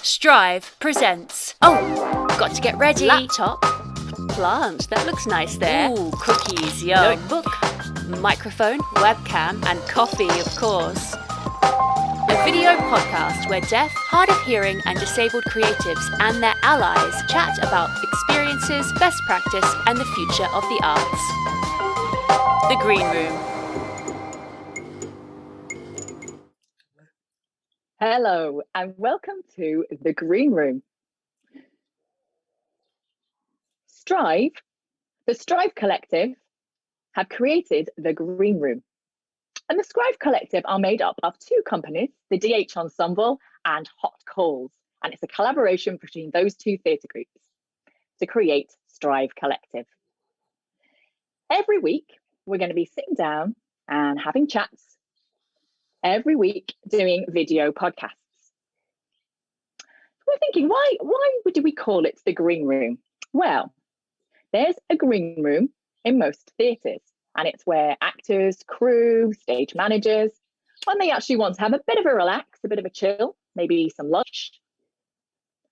Strive presents. Oh, got to get ready. Laptop. Plant. That looks nice there. Ooh, cookies, yum. Notebook. Microphone, webcam, and coffee, of course. A video podcast where deaf, hard of hearing, and disabled creatives and their allies chat about experiences, best practice, and the future of the arts. The Green Room. Hello and welcome to The Green Room. The Strive Collective have created The Green Room. And the Strive Collective are made up of two companies, the DH Ensemble and Hot Coals. And it's a collaboration between those two theatre groups to create Strive Collective. Every week, we're going to be sitting down and having chats every week doing video podcasts. We're thinking, why do we call it the Green Room? Well, there's a green room in most theatres, and it's where actors, crew, stage managers, when they actually want to have a bit of a relax, a bit of a chill, maybe some lunch,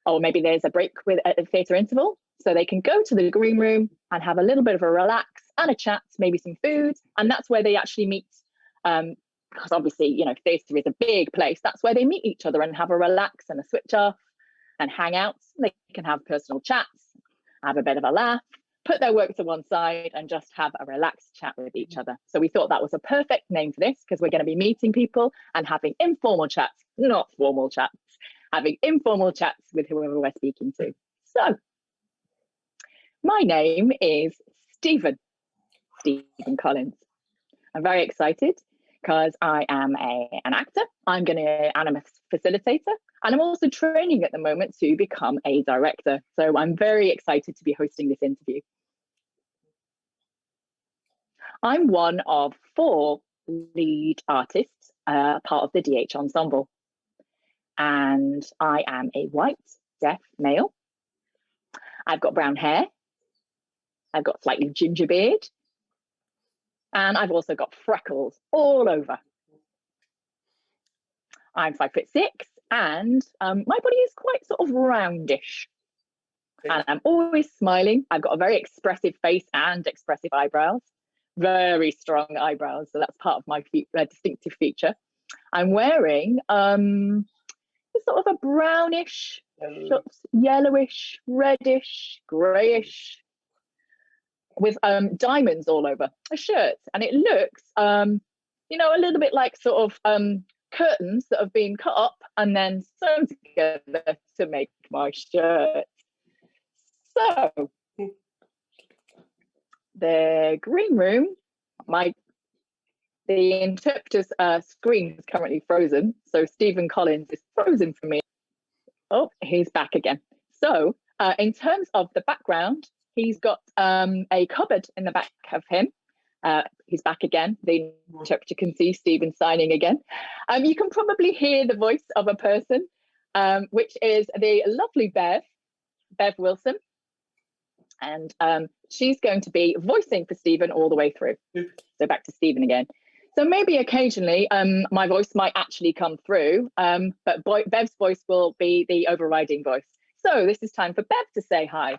or maybe there's a break at a theatre interval, so they can go to the green room and have a little bit of a relax and a chat, maybe some food, and that's where they actually meet. Because obviously, you know, theatre is a big place. That's where they meet each other and have a relax and a switch off and hang out. They can have personal chats, have a bit of a laugh, put their work to one side and just have a relaxed chat with each other. So we thought that was a perfect name for this because we're going to be meeting people and having informal chats, not formal chats, having informal chats with whoever we're speaking to. So my name is Stephen Collins. I'm very excited because I am an actor, I'm a facilitator, and I'm also training at the moment to become a director. So I'm very excited to be hosting this interview. I'm one of 4 lead artists, part of the DH Ensemble. And I am a white, deaf male. I've got brown hair. I've got slightly ginger beard. And I've also got freckles all over. I'm 5'6", and my body is quite sort of roundish. And I'm always smiling. I've got a very expressive face and expressive eyebrows, very strong eyebrows. So that's part of my distinctive feature. I'm wearing sort of a brownish, yellowish, reddish, greyish, with diamonds all over a shirt, and it looks you know, a little bit like sort of curtains that have been cut up and then sewn together to make my shirt. So the green room, the interpreter's screen is currently frozen, so Stephen Collins is frozen for me. Oh, he's back again. So in terms of the background, he's got a cupboard in the back of him. He's back again. The interpreter can see Stephen signing again. You can probably hear the voice of a person, which is the lovely Bev Wilson. And she's going to be voicing for Stephen all the way through. So back to Stephen again. So maybe occasionally my voice might actually come through, but Bev's voice will be the overriding voice. So this is time for Bev to say hi.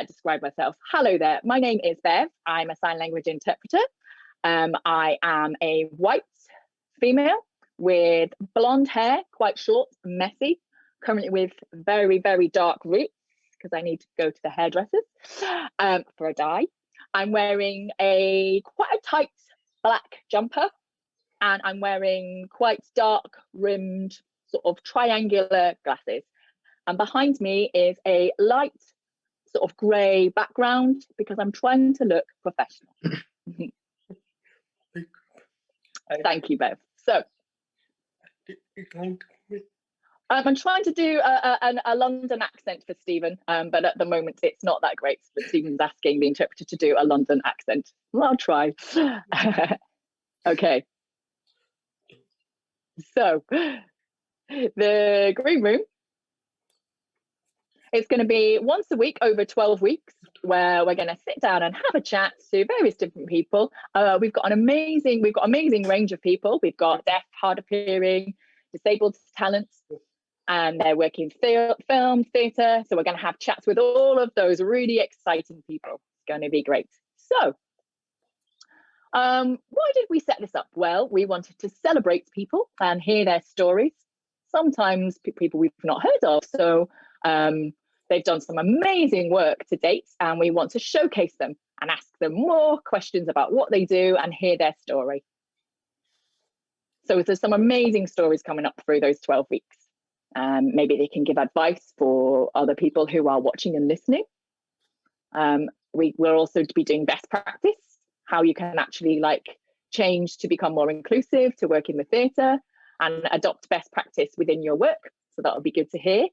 Describe myself. Hello there. My name is Bev. I'm a sign language interpreter. I am a white female with blonde hair, quite short, messy, currently with very, very dark roots because I need to go to the hairdressers for a dye. I'm wearing quite a tight black jumper, and I'm wearing quite dark rimmed sort of triangular glasses. And behind me is a light sort of grey background because I'm trying to look professional. Thank you, Bev. So I'm trying to do a London accent for Stephen, but at the moment it's not that great. But Stephen's asking the interpreter to do a London accent. Well, I'll try. Okay. So the green room. It's going to be once a week over 12 weeks where we're going to sit down and have a chat to various different people. We've got an amazing range of people. We've got deaf, hard of hearing, disabled talents, and they're working film, theatre. So we're going to have chats with all of those really exciting people. It's going to be great. So why did we set this up? Well, we wanted to celebrate people and hear their stories. Sometimes people we've not heard of. So they've done some amazing work to date, and we want to showcase them and ask them more questions about what they do and hear their story. So there's some amazing stories coming up through those 12 weeks. Maybe they can give advice for other people who are watching and listening. We will also be doing best practice, how you can actually change to become more inclusive, to work in the theatre and adopt best practice within your work. So that would be good to hear.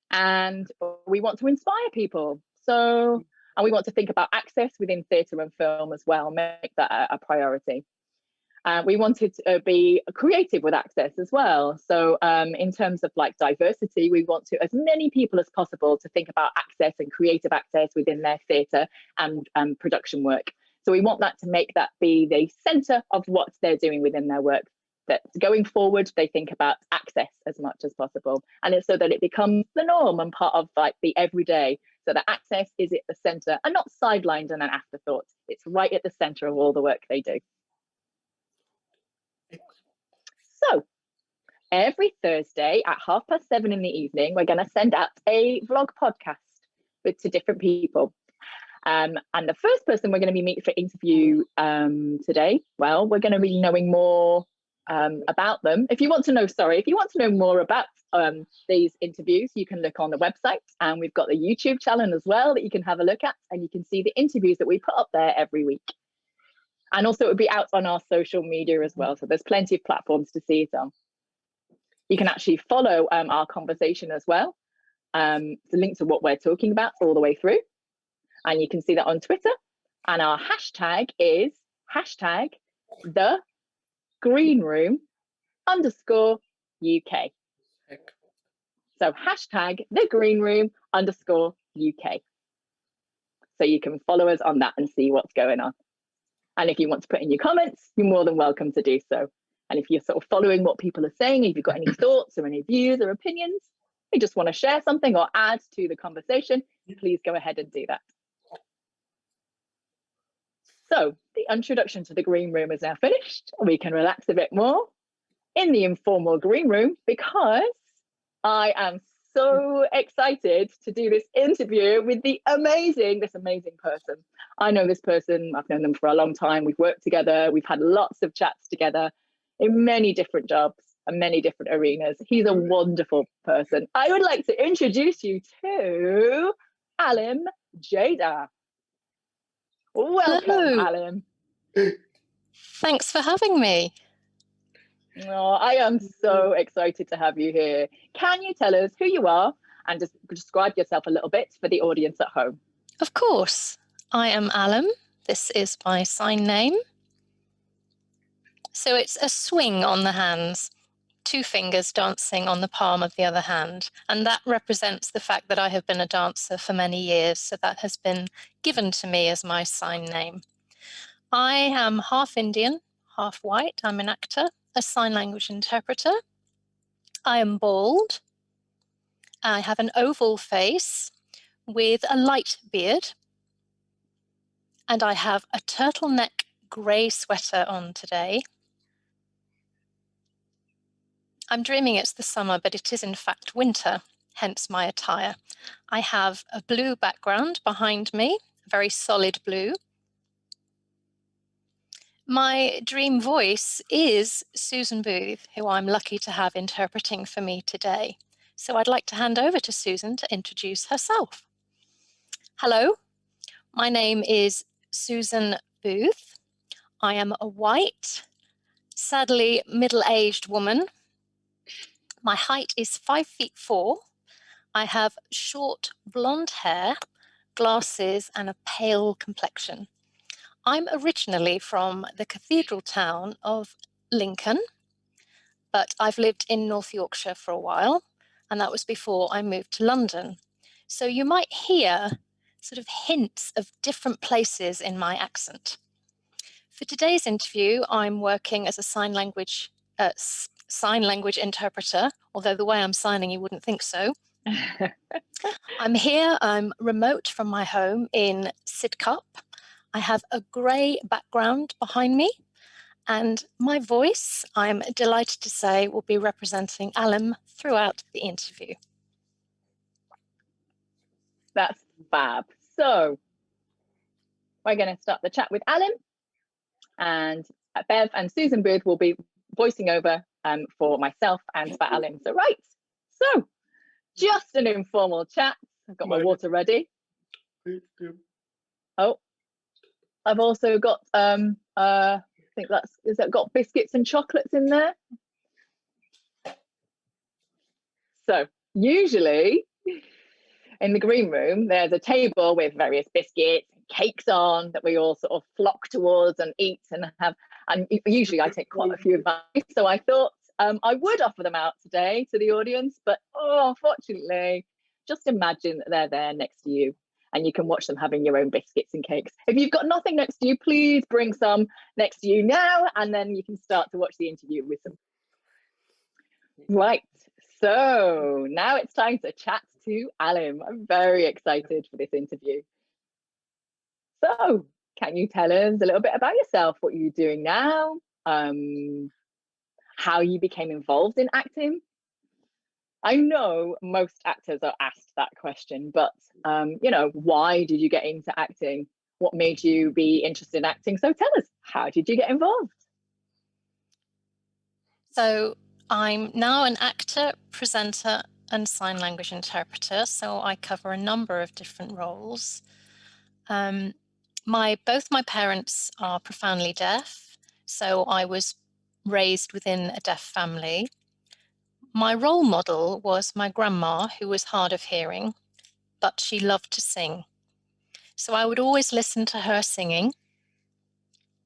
And we want to inspire people. And we want to think about access within theatre and film as well, make that a priority. We wanted to be creative with access as well. So in terms of diversity, we want to as many people as possible to think about access and creative access within their theatre and production work. So we want that to make that be the centre of what they're doing within their work. That going forward, they think about access as much as possible. And it's so that it becomes the norm and part of the everyday. So that access is at the centre and not sidelined and an afterthought. It's right at the centre of all the work they do. So every Thursday at 7:30 in the evening, we're going to send out a vlog podcast to different people. And the first person we're going to be meeting for interview today, well, we're going to be knowing more about them. If you want to know more about these interviews, you can look on the website, and we've got the YouTube channel as well that you can have a look at, and you can see the interviews that we put up there every week. And also it will be out on our social media as well. So there's plenty of platforms to see it on. You can actually follow our conversation as well. The link to what we're talking about all the way through. And you can see that on Twitter. And our hashtag is #thegreenroom_UK. So #thegreenroom_UK. So you can follow us on that and see what's going on. And if you want to put in your comments, you're more than welcome to do so. And if you're sort of following what people are saying, if you've got any thoughts or any views or opinions, you just want to share something or add to the conversation, please go ahead and do that. So the introduction to the green room is now finished. We can relax a bit more in the informal green room, because I am so excited to do this interview with this amazing person. I know this person, I've known them for a long time. We've worked together. We've had lots of chats together in many different jobs and many different arenas. He's a wonderful person. I would like to introduce you to Alim Jayda. Welcome, Hello. Alim. Thanks for having me. Oh, I am so excited to have you here. Can you tell us who you are and just describe yourself a little bit for the audience at home? Of course. I am Alim. This is my sign name. So it's a swing on the hands, 2 fingers dancing on the palm of the other hand. And that represents the fact that I have been a dancer for many years. So that has been given to me as my sign name. I am half Indian, half white. I'm an actor, a sign language interpreter. I am bald. I have an oval face with a light beard. And I have a turtleneck grey sweater on today. I'm dreaming it's the summer, but it is in fact winter, hence my attire. I have a blue background behind me, very solid blue. My dream voice is Susan Booth, who I'm lucky to have interpreting for me today. So I'd like to hand over to Susan to introduce herself. Hello, my name is Susan Booth. I am a white, sadly middle-aged woman. My height is 5'4". I have short blonde hair, glasses, and a pale complexion. I'm originally from the cathedral town of Lincoln, but I've lived in North Yorkshire for a while, and that was before I moved to London. So you might hear sort of hints of different places in my accent. For today's interview, I'm working as a sign language sign language interpreter, although the way I'm signing you wouldn't think so. I'm here, I'm remote from my home in Sidcup. I have a grey background behind me, and my voice, I'm delighted to say, will be representing Alim throughout the interview. That's fab. So we're going to start the chat with Alim, and Bev and Susan Booth will be voicing over for myself and for Alim. So just an informal chat. I've got my water ready. Oh, I've also got I think is that got biscuits and chocolates in there. So usually in the green room there's a table with various biscuits and cakes on that we all sort of flock towards and eat and have, and usually I take quite a few of those, so I thought I would offer them out today to the audience, but unfortunately, just imagine that they're there next to you and you can watch them having your own biscuits and cakes. If you've got nothing next to you, please bring some next to you now, and then you can start to watch the interview with them. Right, so now it's time to chat to Alim. I'm very excited for this interview. So, can you tell us a little bit about yourself, what you're doing now, how you became involved in acting? I know most actors are asked that question, but you know, why did you get into acting? What made you be interested in acting? So tell us, how did you get involved? So I'm now an actor, presenter, and sign language interpreter, so I cover a number of different roles. Both my parents are profoundly deaf, so I was raised within a deaf family. My role model was my grandma, who was hard of hearing, but she loved to sing. So I would always listen to her singing.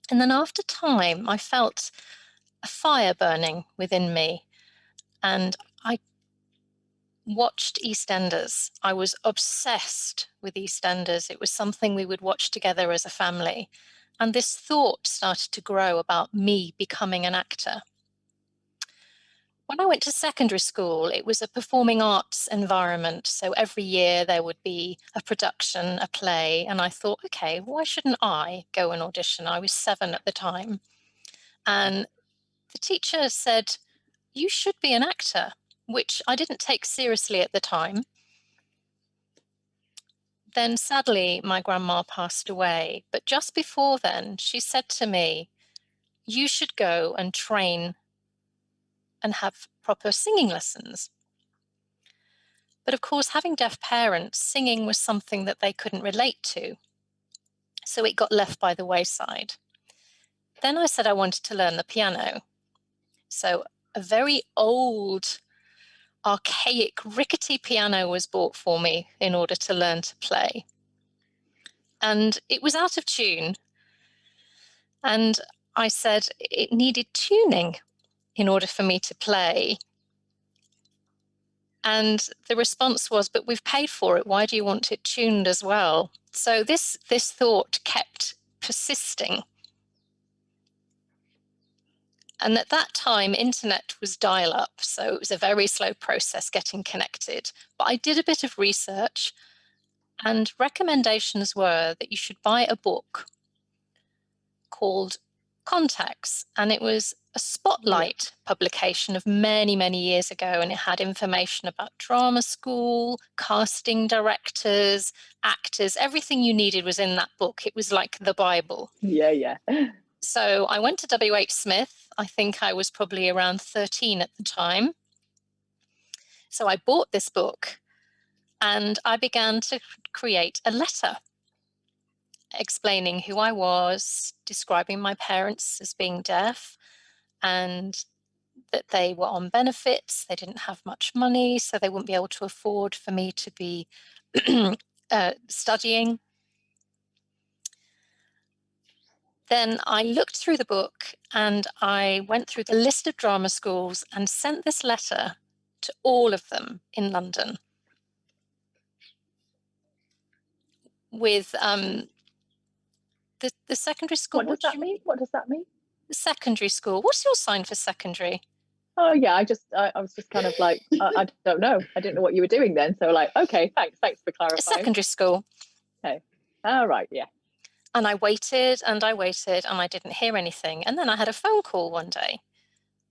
And then after time, I felt a fire burning within me, and I watched Eastenders. I was obsessed with Eastenders. It was something we would watch together as a family. And this thought started to grow about me becoming an actor. When I went to secondary school, it was a performing arts environment. So every year there would be a production, a play. And I thought, okay, why shouldn't I go and audition? I was 7 at the time. And the teacher said, you should be an actor, which I didn't take seriously at the time. Then sadly, my grandma passed away. But just before then, she said to me, you should go and train and have proper singing lessons. But of course, having deaf parents, singing was something that they couldn't relate to. So it got left by the wayside. Then I said I wanted to learn the piano. So a very old, archaic, rickety piano was bought for me in order to learn to play. And it was out of tune. And I said it needed tuning in order for me to play. And the response was, but we've paid for it. Why do you want it tuned as well? So this thought kept persisting. And at that time, internet was dial-up, so it was a very slow process getting connected. But I did a bit of research, and recommendations were that you should buy a book called Contacts, and it was a spotlight publication of many, many years ago, and it had information about drama school, casting directors, actors. Everything you needed was in that book. It was like the Bible. Yeah. So I went to W.H. Smith. I think I was probably around 13 at the time. So I bought this book and I began to create a letter explaining who I was, describing my parents as being deaf, and that they were on benefits. They didn't have much money, so they wouldn't be able to afford for me to be studying. Then I looked through the book and I went through the list of drama schools and sent this letter to all of them in London with the secondary school. What does that mean? What does that mean? The secondary school. What's your sign for secondary? oh yeah, I was just kind of like, I don't know. I didn't know what you were doing then. So like, okay, thanks for clarifying. Secondary school. Okay. All right, yeah. And I waited and I waited and I didn't hear anything. And then I had a phone call one day,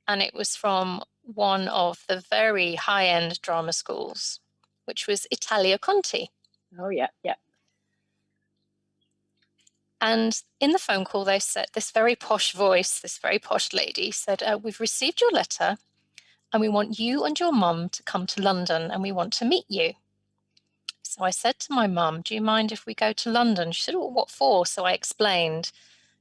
and it was from one of the very high-end drama schools, which was Italia Conti. Oh yeah, yeah. And in the phone call, they said, this very posh voice, this very posh lady said, we've received your letter and we want you and your mum to come to London and we want to meet you. So I said to my mum, do you mind if we go to London? She said, well, what for? So I explained.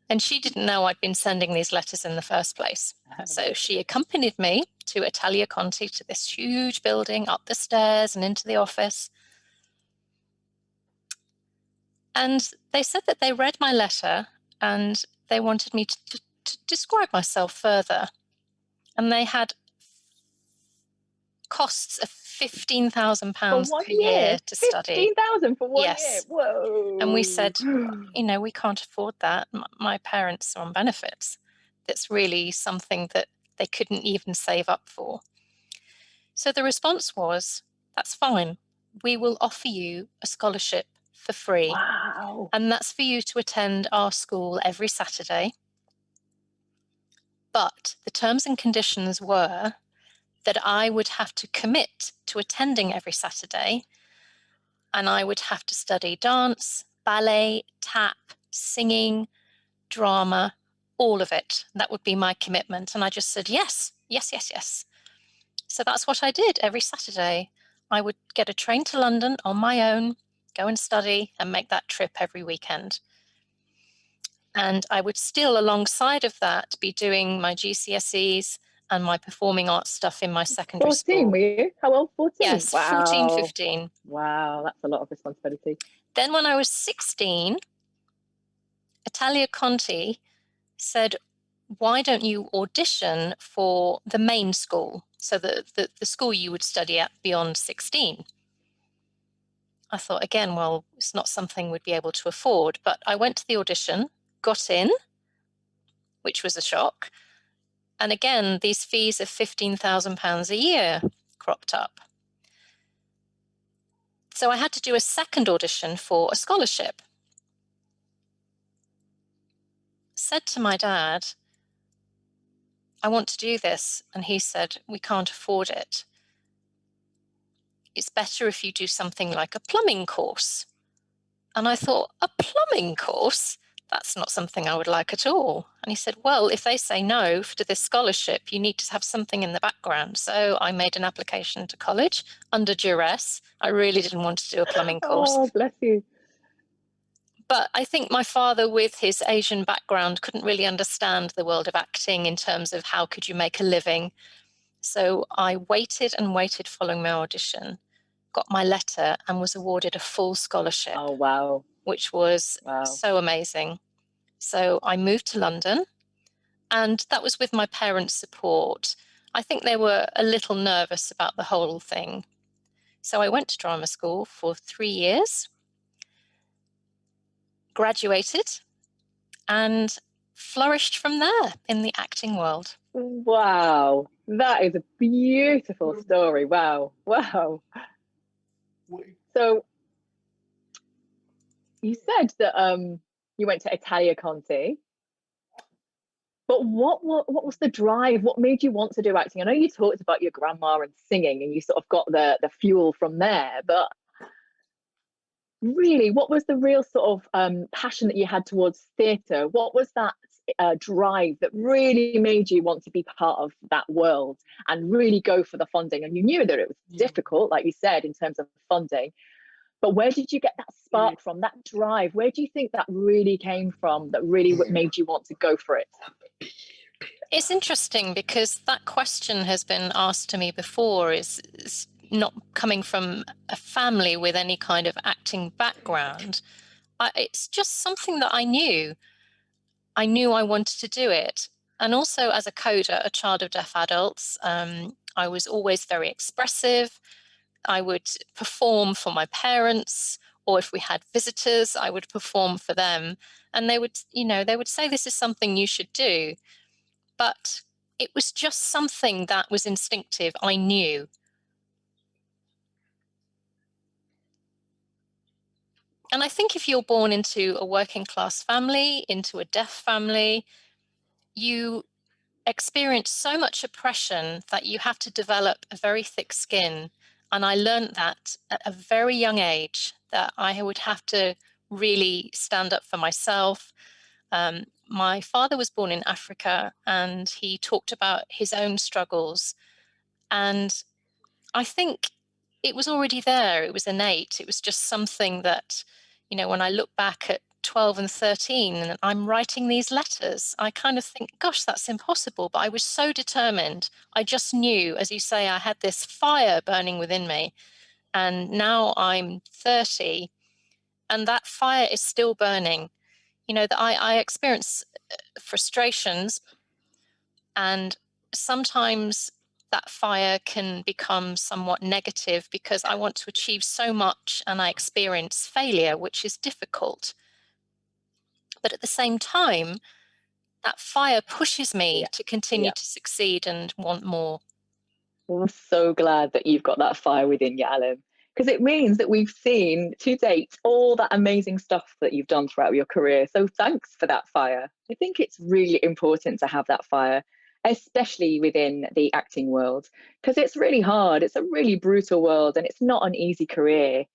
And she didn't know I'd been sending these letters in the first place. So she accompanied me to Italia Conti, to this huge building, up the stairs and into the office. And they said that they read my letter and they wanted me to describe myself further. And they had costs of £15,000 per year to study. 15,000 for 1 year? Yes. Whoa. And we said, we can't afford that. My parents are on benefits. That's really something that they couldn't even save up for. So the response was, that's fine. We will offer you a scholarship for free. Wow. And that's for you to attend our school every Saturday. But the terms and conditions were that I would have to commit to attending every Saturday, and I would have to study dance, ballet, tap, singing, drama, all of it. That would be my commitment. And I just said, yes. So that's what I did every Saturday. I would get a train to London on my own, go and study and make that trip every weekend. And I would still, alongside of that, be doing my GCSEs and my performing arts stuff in my secondary 14, school. were you? How old? 14? Yes, Wow. 14, 15. Wow, that's a lot of responsibility. Then when I was 16, Italia Conti said, why don't you audition for the main school? So the school you would study at beyond 16. I thought, again, well, it's not something we'd be able to afford. But I went to the audition, got in, which was a shock. And again, these fees of £15,000 a year cropped up. So I had to do a second audition for a scholarship. Said to my dad, I want to do this. And he said, we can't afford it. It's better if you do something like a plumbing course. And I thought, a plumbing course? That's not something I would like at all. And he said, well, if they say no to this scholarship, you need to have something in the background. So I made an application to college under duress. I really didn't want to do a plumbing course. Oh, bless you. But I think my father, with his Asian background, couldn't really understand the world of acting in terms of how could you make a living. So I waited and waited following my audition, got my letter and was awarded a full scholarship. Oh, wow. Which was so amazing. So I moved to London, and that was with my parents' support. I think they were a little nervous about the whole thing. So I went to drama school for 3 years, graduated, and flourished from there in the acting world. Wow, that is a beautiful story. Wow. So you said that you went to Italia Conti, but what was the drive? What made you want to do acting? I know you talked about your grandma and singing, and you sort of got the fuel from there, but really, what was the real sort of passion that you had towards theatre? What was that drive that really made you want to be part of that world and really go for the funding? And you knew that it was difficult, like you said, in terms of funding. But where did you get that spark from, that drive? Where do you think that really came from, that really made you want to go for it? It's interesting because that question has been asked to me before, is not coming from a family with any kind of acting background. It's just something that I knew. I knew I wanted to do it. And also as a coder, a child of deaf adults, I was always very expressive. I would perform for my parents, or if we had visitors, I would perform for them. And they would say, this is something you should do. But it was just something that was instinctive. I knew. And I think if you're born into a working class family, into a deaf family, you experience so much oppression that you have to develop a very thick skin. And I learned that at a very young age, that I would have to really stand up for myself. My father was born in Africa, and he talked about his own struggles. And I think it was already there. It was innate. It was just something that, when I look back at 12 and 13 and I'm writing these letters, I kind of think, gosh, that's impossible. But I was so determined. I just knew, as you say, I had this fire burning within me. And now I'm 30 and that fire is still burning. That I experience frustrations, and sometimes that fire can become somewhat negative because I want to achieve so much and I experience failure, which is difficult. But at the same time, that fire pushes me to continue to succeed and want more. Well, I'm so glad that you've got that fire within you, Alim, because it means that we've seen to date all that amazing stuff that you've done throughout your career. So thanks for that fire. I think it's really important to have that fire, especially within the acting world, because it's really hard. It's a really brutal world and it's not an easy career.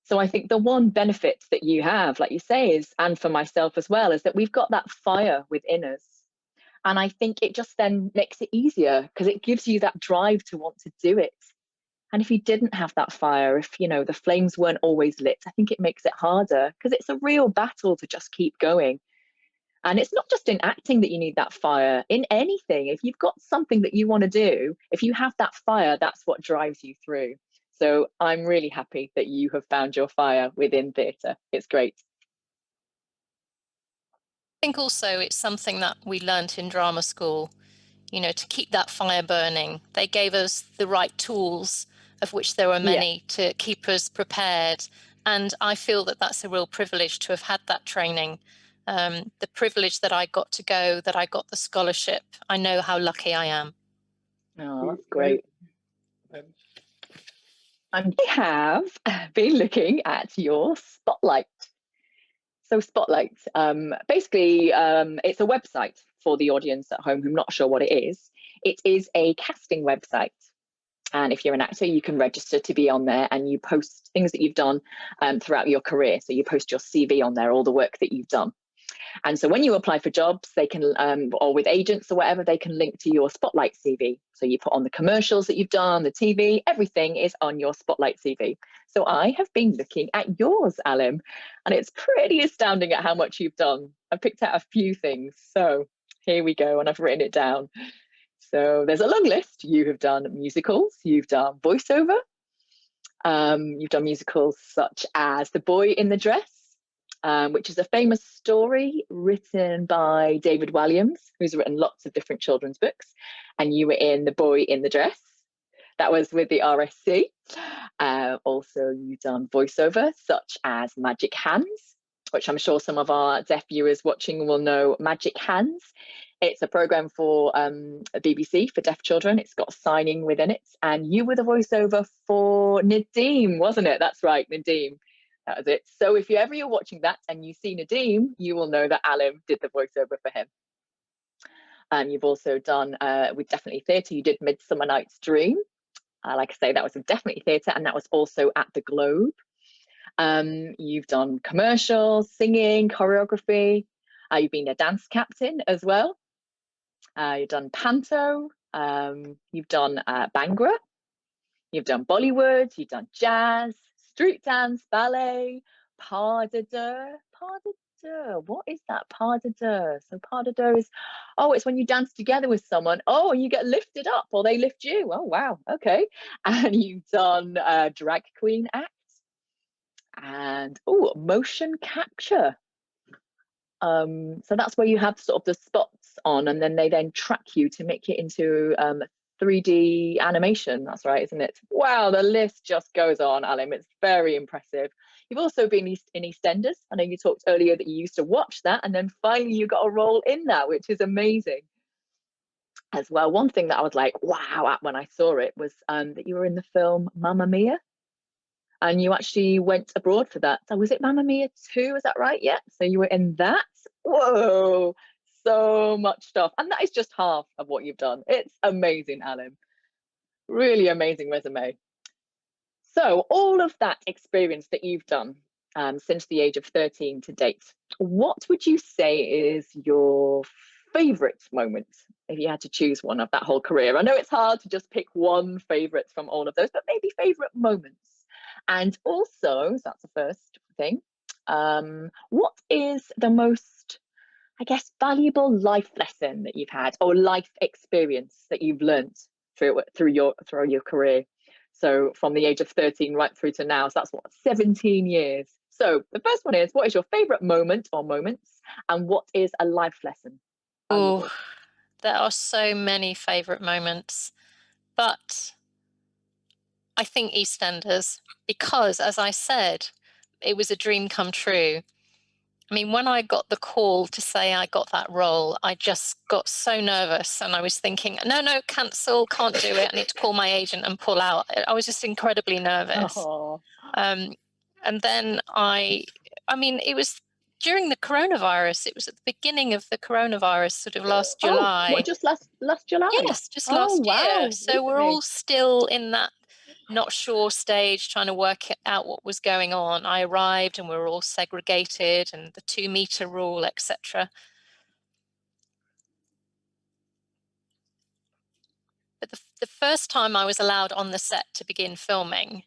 So I think the one benefit that you have, like you say, is, and for myself as well, is that we've got that fire within us. And I think it just then makes it easier because it gives you that drive to want to do it. And if you didn't have that fire, if, the flames weren't always lit, I think it makes it harder because it's a real battle to just keep going. And it's not just in acting that you need that fire, in anything. If you've got something that you want to do, if you have that fire, that's what drives you through. So I'm really happy that you have found your fire within theatre. It's great. I think also it's something that we learnt in drama school, to keep that fire burning. They gave us the right tools, of which there were many, to keep us prepared. And I feel that that's a real privilege to have had that training. The privilege that I got to go, that I got the scholarship. I know how lucky I am. Oh, that's great. And I have been looking at your Spotlight. So Spotlight, basically, it's a website for the audience at home who's not sure what it is. It is a casting website. And if you're an actor, you can register to be on there and you post things that you've done throughout your career. So you post your CV on there, all the work that you've done. And so when you apply for jobs, they can, or with agents or whatever, they can link to your Spotlight CV. So you put on the commercials that you've done, the TV, everything is on your Spotlight CV. So I have been looking at yours, Alim, and it's pretty astounding at how much you've done. I picked out a few things. So here we go, and I've written it down. So there's a long list. You have done musicals, you've done voiceover, you've done musicals such as The Boy in the Dress, which is a famous story written by David Walliams, who's written lots of different children's books. And you were in The Boy in the Dress. That was with the RSC. Also, you've done voiceover such as Magic Hands, which I'm sure some of our deaf viewers watching will know Magic Hands. It's a program for BBC for deaf children. It's got signing within it. And you were the voiceover for Nadim, wasn't it? That's right, Nadim. That was it. So if you're watching that and you see Nadim, you will know that Alim did the voiceover for him. You've also done, with Definitely Theatre, you did Midsummer Night's Dream. Like I say, that was with Definitely Theatre, and that was also at the Globe. You've done commercials, singing, choreography. You've been a dance captain as well. You've done panto. You've done Bhangra. You've done Bollywood. You've done jazz, street dance, ballet, pas de deux. Pas de deux. What is that? Pas de deux. So pas de deux is, it's when you dance together with someone. Oh, and you get lifted up, or they lift you. Oh, wow. Okay. And you've done drag queen act. And motion capture. So that's where you have sort of the spots on, and then they then track you to make it into 3D animation. That's right, isn't it? Wow, the list just goes on, Alim. It's very impressive. You've also been in EastEnders. I know you talked earlier that you used to watch that, and then finally you got a role in that, which is amazing. as well. One thing that I was like, wow, at when I saw it was that you were in the film Mamma Mia, and you actually went abroad for that. So was it Mamma Mia 2? Is that right? Yeah. So you were in that. Whoa, so much stuff. And that is just half of what you've done. It's amazing, Alim. Really amazing resume. So all of that experience that you've done since the age of 13 to date, what would you say is your favorite moment if you had to choose one of that whole career? I know it's hard to just pick one favorite from all of those, but maybe favorite moments. And also, so that's the first thing, what is the most, I guess, valuable life lesson that you've had, or life experience that you've learned through your career? So from the age of 13 right through to now, so that's what, 17 years. So the first one is, what is your favorite moment or moments, and what is a life lesson? Oh, there are so many favorite moments, but I think Eastenders, because as I said, it was a dream come true. I mean, when I got the call to say I got that role, I just got so nervous, and I was thinking, no, cancel, can't do it. I need to call my agent and pull out. I was just incredibly nervous. And then I mean, it was during the coronavirus. It was at the beginning of the coronavirus, sort of last July. What, just last July? Yes, just last year. So we're all still in that not sure stage, trying to work out what was going on. I arrived and we were all segregated, and the 2-meter rule, etc. But the first time I was allowed on the set to begin filming,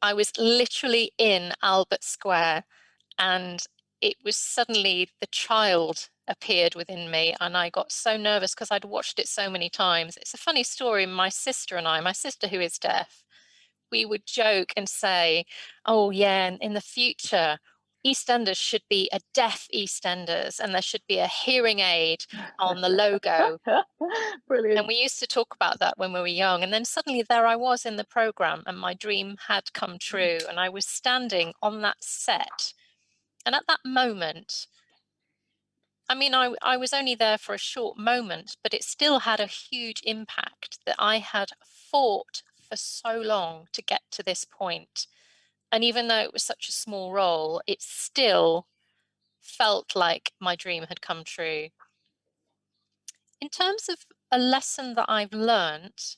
I was literally in Albert Square, and it was suddenly the child appeared within me, and I got so nervous because I'd watched it so many times. It's a funny story. My sister who is deaf, we would joke and say, oh yeah, in the future, Eastenders should be a deaf Eastenders, and there should be a hearing aid on the logo. Brilliant. And we used to talk about that when we were young. And then suddenly there I was in the program, and my dream had come true. And I was standing on that set. And at that moment, I mean, I was only there for a short moment, but it still had a huge impact that I had fought for so long to get to this point. And even though it was such a small role, it still felt like my dream had come true. In terms of a lesson that I've learned,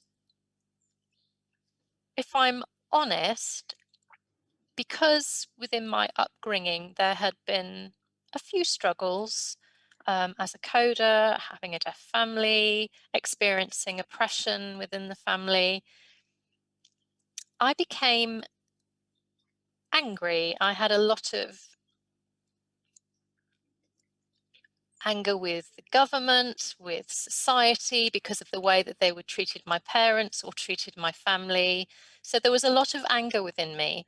if I'm honest, because within my upbringing there had been a few struggles, as a coder, having a deaf family, experiencing oppression within the family, I became angry. I had a lot of anger with the government, with society, because of the way that they would treated my parents or treated my family. So there was a lot of anger within me.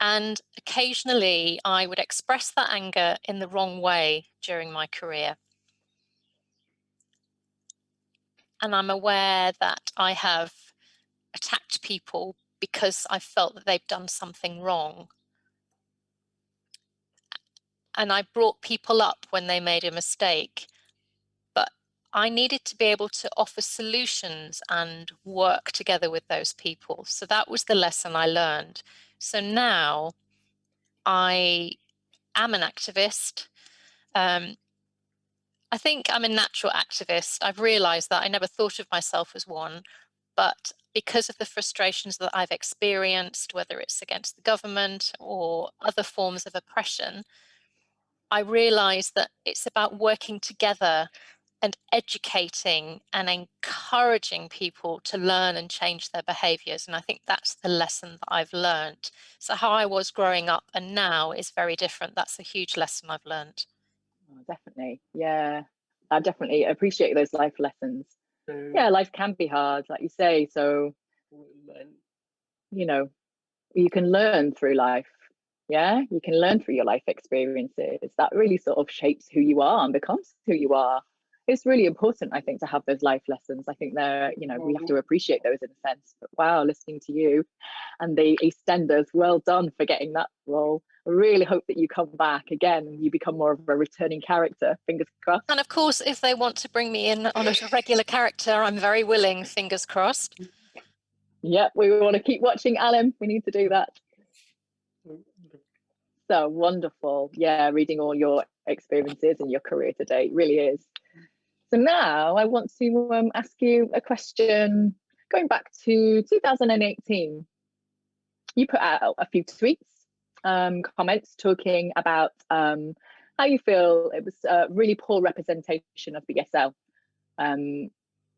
And occasionally I would express that anger in the wrong way during my career. And I'm aware that I have attacked people because I felt that they've done something wrong. And I brought people up when they made a mistake. But I needed to be able to offer solutions and work together with those people. So that was the lesson I learned. So now I am an activist. I think I'm a natural activist. I've realized that. I never thought of myself as one, but because of the frustrations that I've experienced, whether it's against the government or other forms of oppression, I realized that it's about working together and educating and encouraging people to learn and change their behaviors. And I think that's the lesson that I've learned. So how I was growing up and now is very different. That's a huge lesson I've learned. Oh, definitely. Yeah, I definitely appreciate those life lessons. Yeah, life can be hard, like you say. So, you know, you can learn through life. Yeah, you can learn through your life experiences. That really sort of shapes who you are and becomes who you are. It's really important, I think, to have those life lessons. I think they're, you know, we have to appreciate those in a sense. But wow, listening to you and the Eastenders, well done for getting that role. really hope that you come back again and you become more of a returning character. Fingers crossed. And of course, if they want to bring me in on a regular character, I'm very willing, fingers crossed. Yep, we want to keep watching, Alim. We need to do that. So wonderful. Yeah, reading all your experiences and your career to date really is. So now I want to ask you a question going back to 2018. You put out a few tweets, comments talking about how you feel it was a really poor representation of Bsl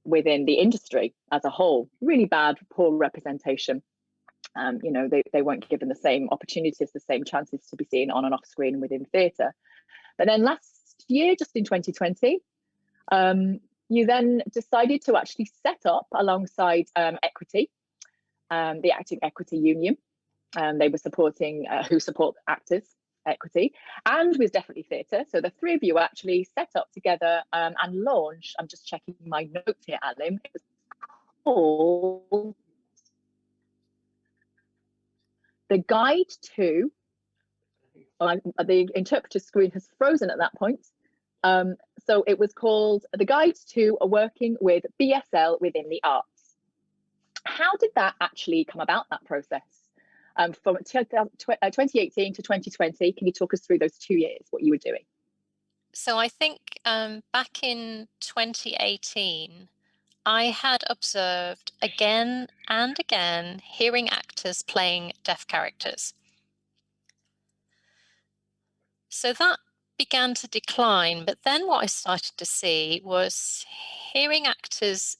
within the industry as a whole. Really bad, poor representation. You know, they weren't given the same opportunities, the same chances to be seen on and off screen within theatre. But then last year, just in 2020, you then decided to actually set up alongside Equity, the Acting Equity Union. They were supporting, who support actors, Equity, and with Deafinitely Theatre. So the three of you actually set up together and launched, I'm just checking my notes here, Alim, it was called The Guide to, the interpreter screen has frozen at that point. So it was called The Guide to Working with Bsl Within the Arts. How did that actually come about, that process? From 2018 to 2020, can you talk us through those 2 years, what you were doing? So I think back in 2018, I had observed again and again hearing actors playing deaf characters. So that began to decline, but then what I started to see was hearing actors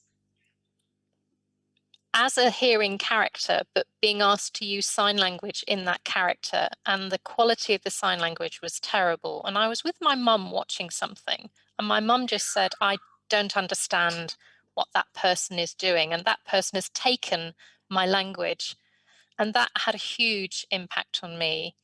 as a hearing character, but being asked to use sign language in that character, and the quality of the sign language was terrible. And I was with my mum watching something, and my mum just said, I don't understand what that person is doing, and that person has taken my language. And that had a huge impact on me,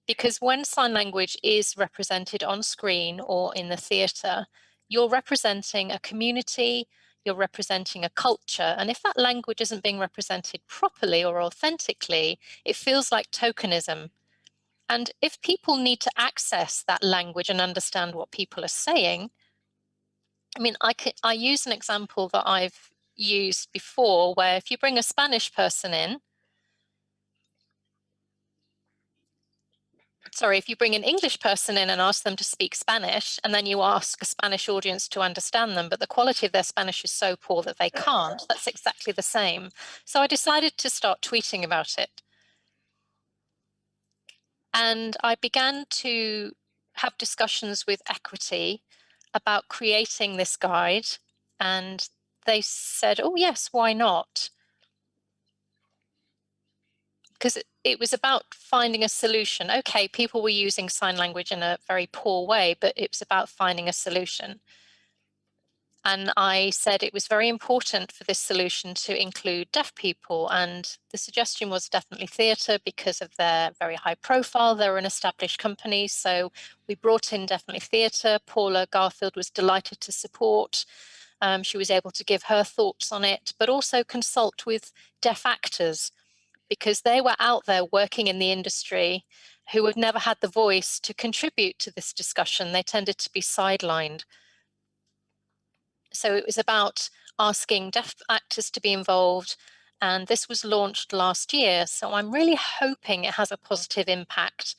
because when sign language is represented on screen or in the theatre, you're representing a community, you're representing a culture. And if that language isn't being represented properly or authentically, it feels like tokenism. And if people need to access that language and understand what people are saying, I mean, I use an example that I've used before, where if you bring a Spanish person in, if you bring an English person in and ask them to speak Spanish, and then you ask a Spanish audience to understand them, but the quality of their Spanish is so poor that they can't, that's exactly the same. So I decided to start tweeting about it. And I began to have discussions with Equity about creating this guide. And they said, oh, yes, why not? Because it was about finding a solution. Okay, people were using sign language in a very poor way, but it was about finding a solution. And I said it was very important for this solution to include deaf people. And the suggestion was Deafinitely Theatre, because of their very high profile. They're an established company. So we brought in Deafinitely Theatre. Paula Garfield was delighted to support. She was able to give her thoughts on it, but also consult with deaf actors, because they were out there working in the industry who had never had the voice to contribute to this discussion. They tended to be sidelined. So it was about asking deaf actors to be involved, and this was launched last year. So I'm really hoping it has a positive impact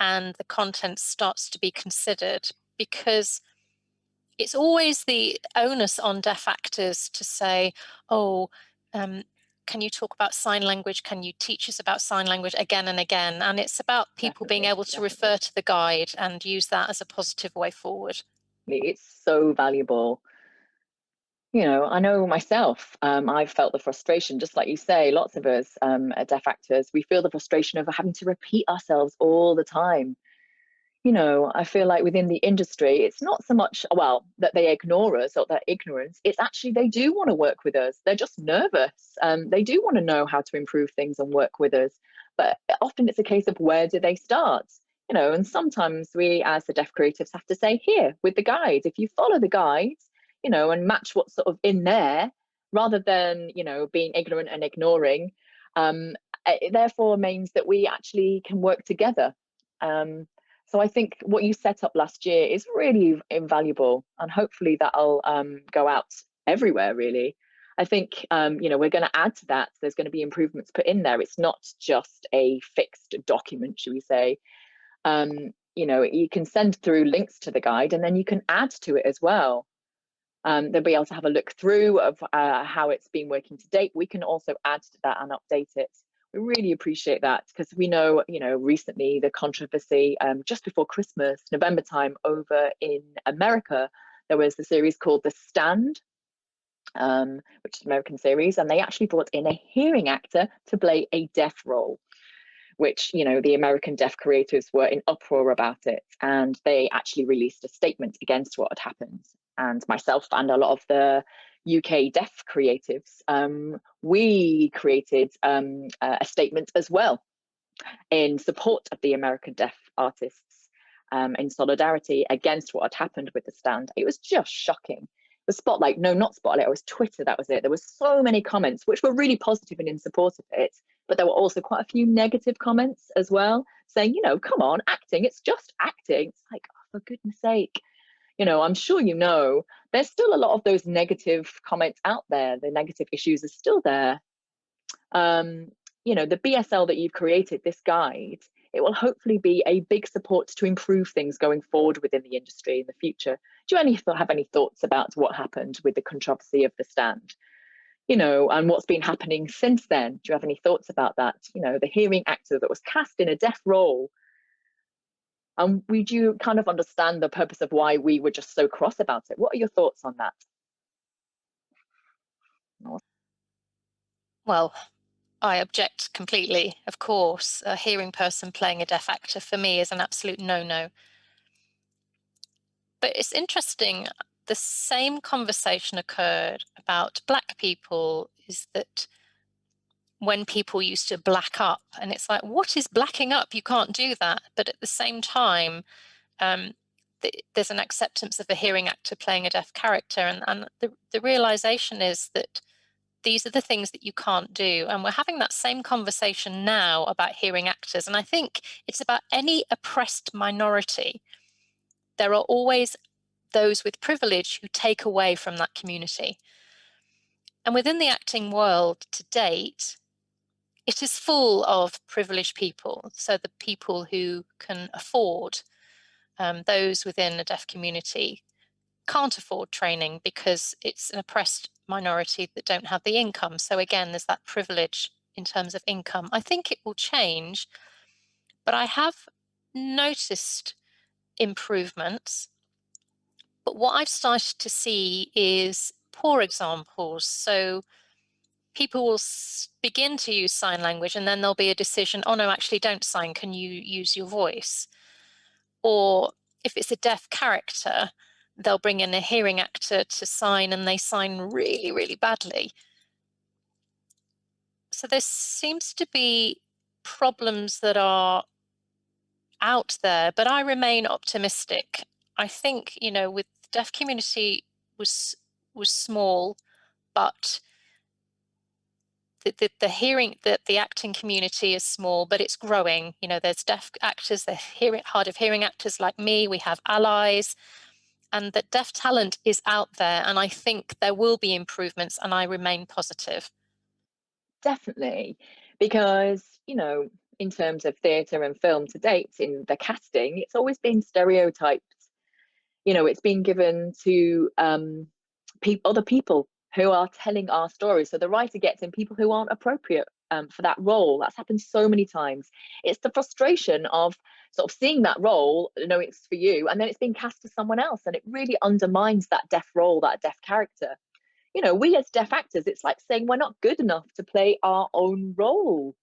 and the content starts to be considered, because it's always the onus on deaf actors to say, oh, can you talk about sign language? Can you teach us about sign language again and again? And it's about people being able to refer to the guide and use that as a positive way forward. It's so valuable. You know, I know myself, I've felt the frustration, just like you say, lots of us deaf actors, we feel the frustration of having to repeat ourselves all the time. You know, I feel like within the industry, it's not so much, well, that they ignore us or their ignorance. It's actually they do want to work with us. They're just nervous. They do want to know how to improve things and work with us. But often it's a case of, where do they start? You know, and sometimes we as the deaf creatives have to say, here, with the guide, if you follow the guides, you know, and match what's sort of in there, rather than, you know, being ignorant and ignoring, it therefore means that we actually can work together. So I think what you set up last year is really invaluable, and hopefully that'll go out everywhere, really. I think, we're going to add to that. There's going to be improvements put in there. It's not just a fixed document, should we say. You can send through links to the guide, and then you can add to it as well. They'll be able to have a look through of how it's been working to date. We can also add to that and update it. We really appreciate that, because we know, recently the controversy just before Christmas, November time, over in America, there was the series called The Stand, which is an American series, and they actually brought in a hearing actor to play a deaf role, which, the American deaf creators were in uproar about it, and they actually released a statement against what had happened. And myself and a lot of the UK deaf creatives, we created a statement as well in support of the American deaf artists, in solidarity against what had happened with The Stand. It was just shocking. The Spotlight, no, not Spotlight, it was Twitter, that was it. There were so many comments which were really positive and in support of it, but there were also quite a few negative comments as well, saying, come on, acting, it's just acting. It's like, oh, for goodness sake. I'm sure there's still a lot of those negative comments out there. The negative issues are still there. The BSL that you've created, this guide, it will hopefully be a big support to improve things going forward within the industry in the future. Do you have any thoughts about what happened with the controversy of The Stand? And what's been happening since then? Do you have any thoughts about that? The hearing actor that was cast in a deaf role. And would you kind of understand the purpose of why we were just so cross about it? What are your thoughts on that? Well, I object completely, of course. A hearing person playing a deaf actor for me is an absolute no-no. But it's interesting, the same conversation occurred about Black people, is that when people used to black up, and it's like, what is blacking up? You can't do that. But at the same time, there's an acceptance of a hearing actor playing a deaf character, and the realization is that these are the things that you can't do. And we're having that same conversation now about hearing actors. And I think it's about any oppressed minority. There are always those with privilege who take away from that community. And within the acting world to date, it is full of privileged people. So the people who can afford, those within a deaf community can't afford training because it's an oppressed minority that don't have the income. So again, there's that privilege in terms of income. I think it will change, but I have noticed improvements. But what I've started to see is poor examples. So people will begin to use sign language, and then there'll be a decision, oh no, actually don't sign, can you use your voice? Or if it's a deaf character, they'll bring in a hearing actor to sign, and they sign really, really badly. So there seems to be problems that are out there, but I remain optimistic. I think, with the deaf community was small, but the acting community is small, but it's growing. There's deaf actors, there's hard of hearing actors like me, we have allies, and that deaf talent is out there. And I think there will be improvements, and I remain positive. Definitely, because, in terms of theatre and film to date, in the casting, it's always been stereotyped. It's been given to other people who are telling our stories. So the writer gets in people who aren't appropriate for that role. That's happened so many times. It's the frustration of sort of seeing that role, knowing it's for you, and then it's being cast to someone else, and it really undermines that deaf role, that deaf character. We as deaf actors, it's like saying we're not good enough to play our own role.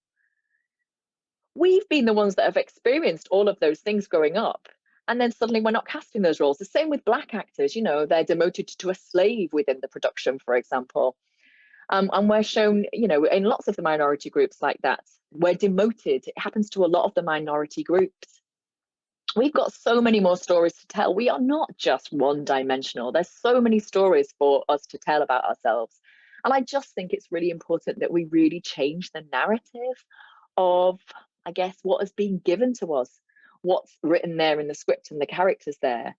We've been the ones that have experienced all of those things growing up, and then suddenly we're not casting those roles. The same with Black actors, they're demoted to a slave within the production, for example. And we're shown, in lots of the minority groups like that, we're demoted. It happens to a lot of the minority groups. We've got so many more stories to tell. We are not just one-dimensional. There's so many stories for us to tell about ourselves. And I just think it's really important that we really change the narrative of, I guess, what has been given to us, what's written there in the script and the characters there.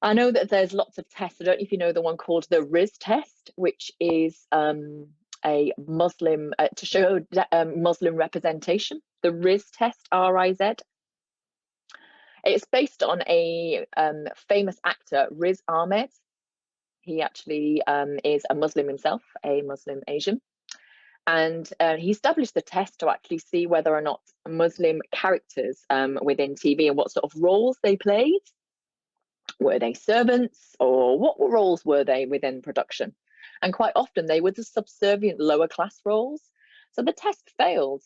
I know that there's lots of tests. I don't know if you know the one called the Riz test, which is a Muslim, to show Muslim representation. The Riz test, R-I-Z. It's based on a famous actor, Riz Ahmed. He actually is a Muslim himself, a Muslim Asian. And he established the test to actually see whether or not Muslim characters within TV and what sort of roles they played. Were they servants, or what roles were they within production? And quite often they were the subservient lower class roles. So the test failed.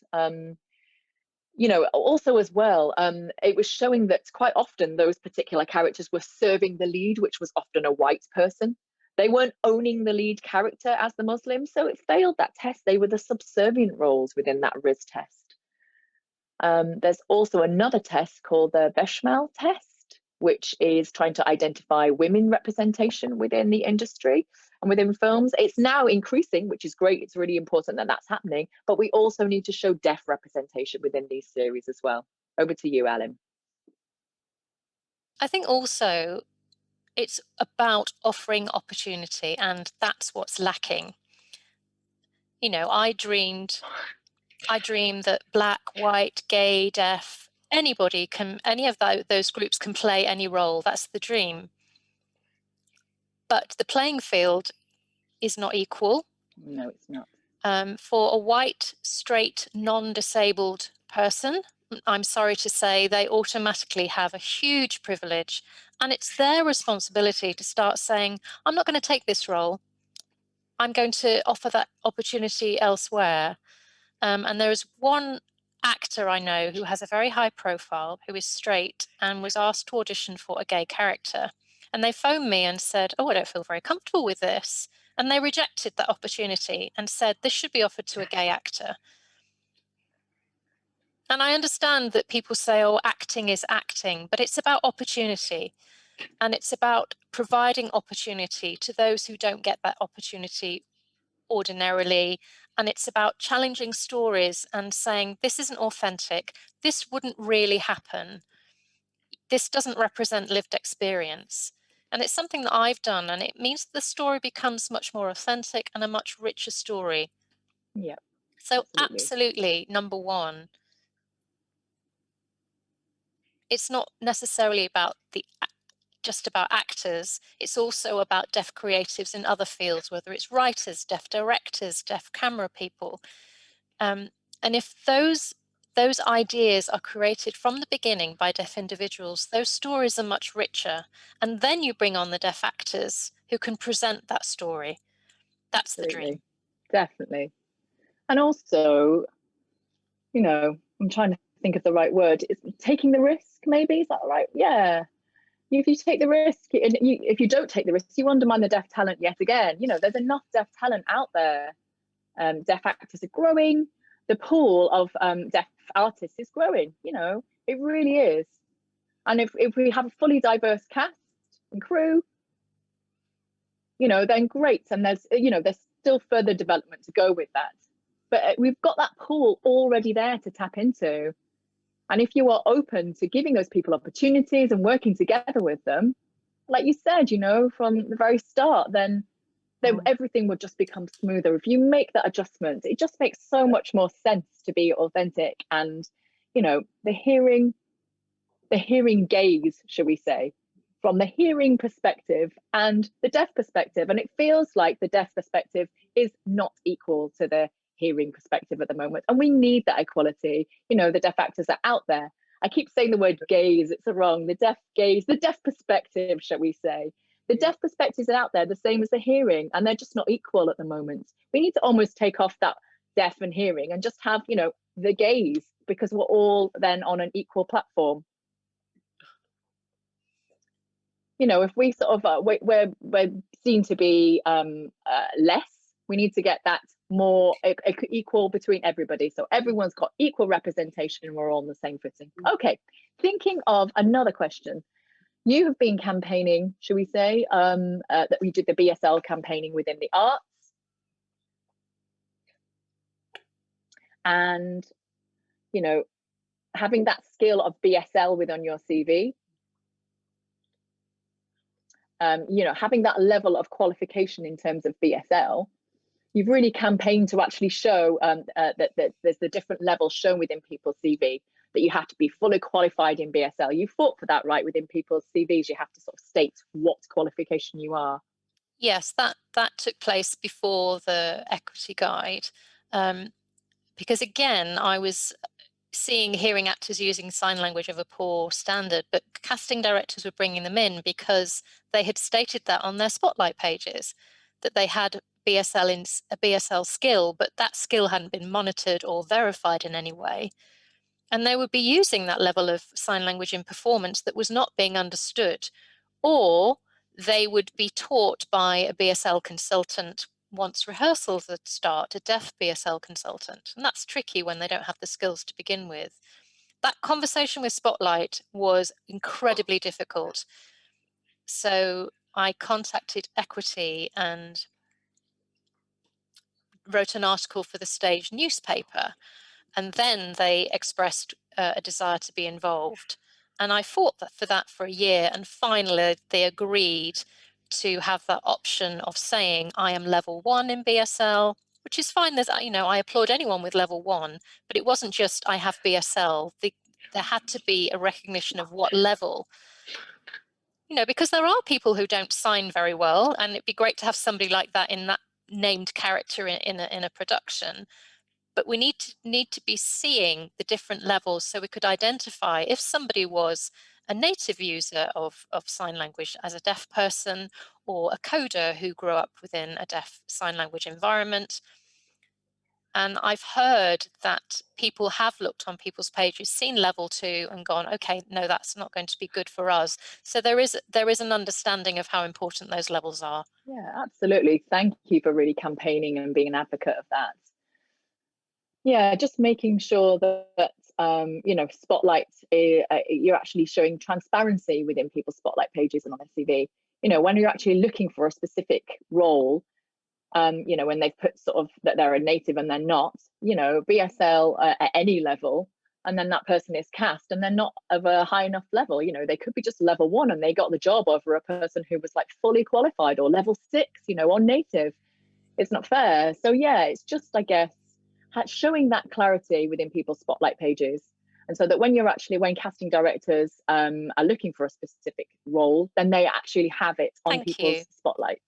You know, also as well, it was showing that quite often those particular characters were serving the lead, which was often a white person. They weren't owning the lead character as the Muslim, so it failed that test. They were the subservient roles within that Riz test. There's also another test called the Bsl test, which is trying to identify women representation within the industry and within films. It's now increasing, which is great. It's really important that that's happening, but we also need to show deaf representation within these series as well. Over to you, Alim. I think also it's about offering opportunity, and that's what's lacking. You know, I dreamed that black, white, gay, deaf, any of those groups can play any role. That's the dream. But the playing field is not equal. No, it's not. For a white, straight, non-disabled person, I'm sorry to say, they automatically have a huge privilege, and it's their responsibility to start saying, I'm not going to take this role. I'm going to offer that opportunity elsewhere. And there is one actor I know who has a very high profile, who is straight, and was asked to audition for a gay character. And they phoned me and said, I don't feel very comfortable with this. And they rejected that opportunity and said, this should be offered to a gay actor. And I understand that people say, acting is acting, but it's about opportunity. And it's about providing opportunity to those who don't get that opportunity ordinarily. And it's about challenging stories and saying, this isn't authentic. This wouldn't really happen. This doesn't represent lived experience. And it's something that I've done, and it means the story becomes much more authentic and a much richer story. Yeah. So absolutely, number one, it's not necessarily about just about actors. It's also about deaf creatives in other fields, whether it's writers, deaf directors, deaf camera people. And if those ideas are created from the beginning by deaf individuals, those stories are much richer. And then you bring on the deaf actors who can present that story. That's the dream. Definitely. And also, you know, I'm trying to think of the right word. It's taking the risk, maybe? Is that right? Yeah. If you take the risk, and if you don't take the risk, you undermine the deaf talent yet again. You know, there's enough deaf talent out there. Deaf actors are growing. The pool of deaf artists is growing. You know, it really is. And if we have a fully diverse cast and crew, you know, then great. And there's still further development to go with that. But we've got that pool already there to tap into. And if you are open to giving those people opportunities and working together with them, like you said, you know, from the very start, then everything would just become smoother. If you make that adjustment, it just makes so much more sense to be authentic. And, you know, the hearing gaze, shall we say, from the hearing perspective and the deaf perspective. And it feels like the deaf perspective is not equal to the hearing perspective at the moment, and we need that equality. You know, the deaf actors are out there. I keep saying the word gaze, it's wrong. The deaf gaze, the deaf perspective, shall we say. The deaf perspectives are out there, the same as the hearing, and they're just not equal at the moment. We need to almost take off that deaf and hearing and just have, you know, the gaze, because we're all then on an equal platform. You know, if we sort of we're seen to be less, we need to get that more equal between everybody, so everyone's got equal representation and we're all on the same footing. Okay, thinking of another question. You have been campaigning, should we say, that we did the Bsl campaigning within the arts. And, you know, having that skill of BSL on your CV, you know, having that level of qualification in terms of BSL, you've really campaigned to actually show that there's the different levels shown within people's CV, that you have to be fully qualified in BSL. You fought for that, right? Within people's CVs, you have to sort of state what qualification you are. Yes, that took place before the equity guide, because again, I was seeing hearing actors using sign language of a poor standard, but casting directors were bringing them in because they had stated that on their spotlight pages, that they had a BSL skill, but that skill hadn't been monitored or verified in any way. And they would be using that level of sign language in performance that was not being understood, or they would be taught by a BSL consultant once rehearsals would start, a deaf BSL consultant. And that's tricky when they don't have the skills to begin with. That conversation with Spotlight was incredibly difficult. So I contacted Equity and wrote an article for the stage newspaper. And then they expressed a desire to be involved. And I fought for that for a year. And finally, they agreed to have that option of saying, I am level 1 in BSL, which is fine. There's, you know, I applaud anyone with level 1, but it wasn't just I have BSL. There had to be a recognition of what level. You know, because there are people who don't sign very well, and it'd be great to have somebody like that in that named character in a production. But we need to be seeing the different levels so we could identify if somebody was a native user of sign language as a deaf person, or a coder who grew up within a deaf sign language environment. And I've heard that people have looked on people's pages, seen level 2 and gone, okay, no, that's not going to be good for us. So there is an understanding of how important those levels are. Yeah, absolutely. Thank you for really campaigning and being an advocate of that. Yeah, just making sure that you know, Spotlight, you're actually showing transparency within people's Spotlight pages and on their CV. You know, when you're actually looking for a specific role, you know, when they've put sort of that they're a native and they're not, you know, BSL at any level, and then that person is cast and they're not of a high enough level. You know, they could be just level 1 and they got the job over a person who was like fully qualified, or level 6, you know, or native. It's not fair. So yeah, it's just, I guess, showing that clarity within people's Spotlight pages. And so that when casting directors are looking for a specific role, then they actually have it on people's spotlights.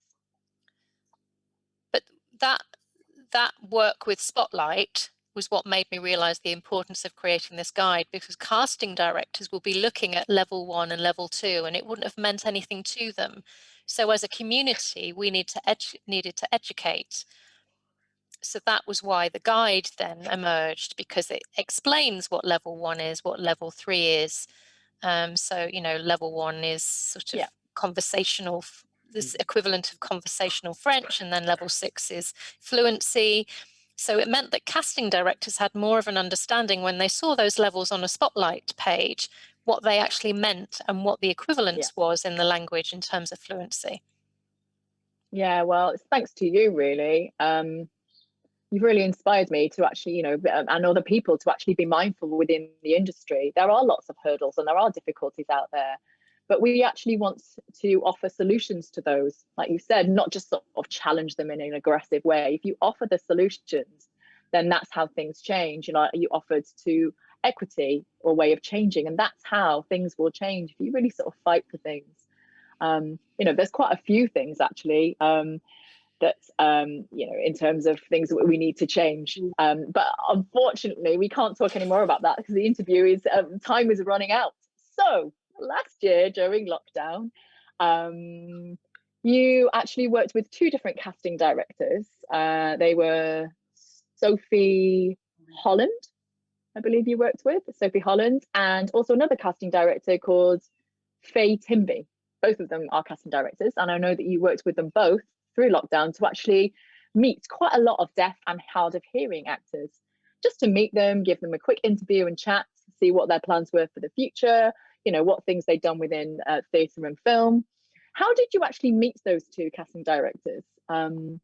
But that work with Spotlight was what made me realize the importance of creating this guide, because casting directors will be looking at level 1 and level 2, and it wouldn't have meant anything to them. So as a community, we needed to educate. So that was why the guide then emerged, because it explains what level 1 is, what level 3 is. So, you know, level 1 is sort of conversational, this equivalent of conversational French, and then level 6 is fluency. So it meant that casting directors had more of an understanding when they saw those levels on a Spotlight page, what they actually meant and what the equivalence was in the language in terms of fluency. Yeah, well, it's thanks to you, really. You've really inspired me to actually, you know, and other people to actually be mindful within the industry. There are lots of hurdles and there are difficulties out there, but we actually want to offer solutions to those. Like you said, not just sort of challenge them in an aggressive way. If you offer the solutions, then that's how things change. You know, you offered to equity or way of changing, and that's how things will change if you really sort of fight for things. You know, there's quite a few things actually. That you know, in terms of things that we need to change, but unfortunately we can't talk any more about that because the interview is time is running out. So last year during lockdown, you actually worked with 2 different casting directors. They were Sophie Holland, I believe you worked with Sophie Holland, and also another casting director called Faye Timby. Both of them are casting directors, and I know that you worked with them both through lockdown to actually meet quite a lot of deaf and hard of hearing actors, just to meet them, give them a quick interview and chat, see what their plans were for the future, you know, what things they'd done within theatre and film. How did you actually meet those 2 casting directors? You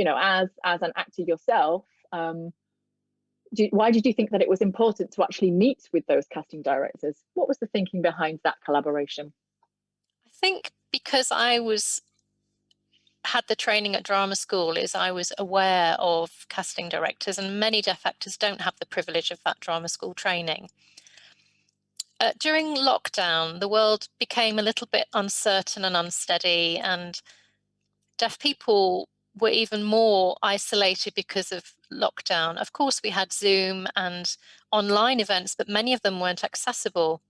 know, as an actor yourself, why did you think that it was important to actually meet with those casting directors? What was the thinking behind that collaboration? I think because had the training at drama school, is I was aware of casting directors, and many deaf actors don't have the privilege of that drama school training. During lockdown, the world became a little bit uncertain and unsteady, and deaf people were even more isolated because of lockdown. Of course, we had Zoom and online events, but many of them weren't accessible.